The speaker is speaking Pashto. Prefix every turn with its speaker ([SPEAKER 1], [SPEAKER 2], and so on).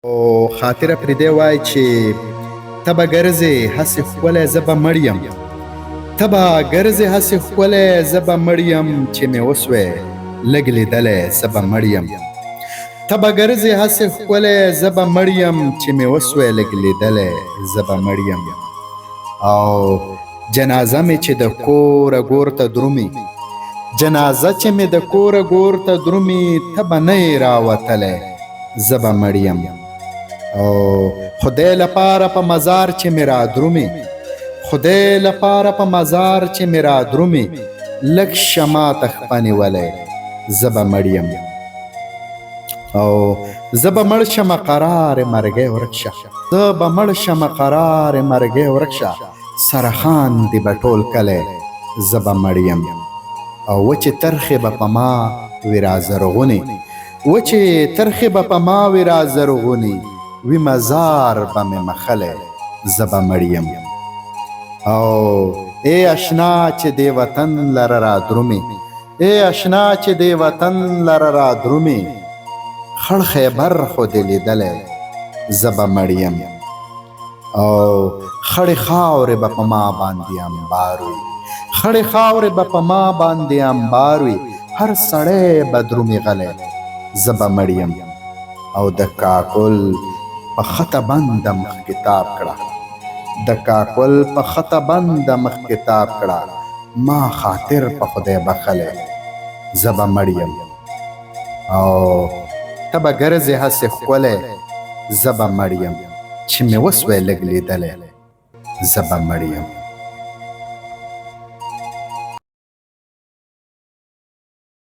[SPEAKER 1] او خاطره پرې دی وای چې ته به ګرځې هسې ښکلی زه به مړ یم، ته به ګرځې هسې ښکلی زه به مړ یم، چې مې وسوې لږ لیدلی زه به مړ یم، ته به ګرځې هسې ښکلی زه به مړ یم، چې مې وسوې لږ لیدلی زه به مړ یم. او جنازه مې چې د کوره ګور ته درومي، جنازه چې مې د کوره ګور ته درومي، ته به نه یې راوتلی زه به مړ یم. او خدای لپاره په مزار چې مې را درومي، خدای لپاره په مزار چې مې را درومي، لږ شه ماته خپه نیولی زه به مړ یم. او زه به مړ شمه قرار مرګی ورک شه، زه به مړ شمه قرار مرګی ورک شه، سره خاندي به ټول کلی زه به مړ یم. او وچې ترخې به په ما وي را زرغونې، وچې ترخې به په ما وي را زرغونې، وي مزار به مې مخلی زه به مړ یم. او ای اشنا چې دې وطن لره را درومې، ای اشنا چې دې وطن لره را درومې، خړ خیبر خو دې لیدلی زه به مړ یم. او خړې خاورې به په ما باندې انبار وي، خړې خاورې به په ما باندې انبار وي، هر سړی به درومي غلی زه به مړ یم. او د کاکل په خطه بنده مخ کتاب کړه، د کاکل په خطه بنده مخ کتاب کړه، ما خاطر په خدای بخلی زه به مړ یم. او ته به ګرځې هسې ښکلی زه به مړ یم، چې مې وسوی لږ لیدلی زه به مړ یم.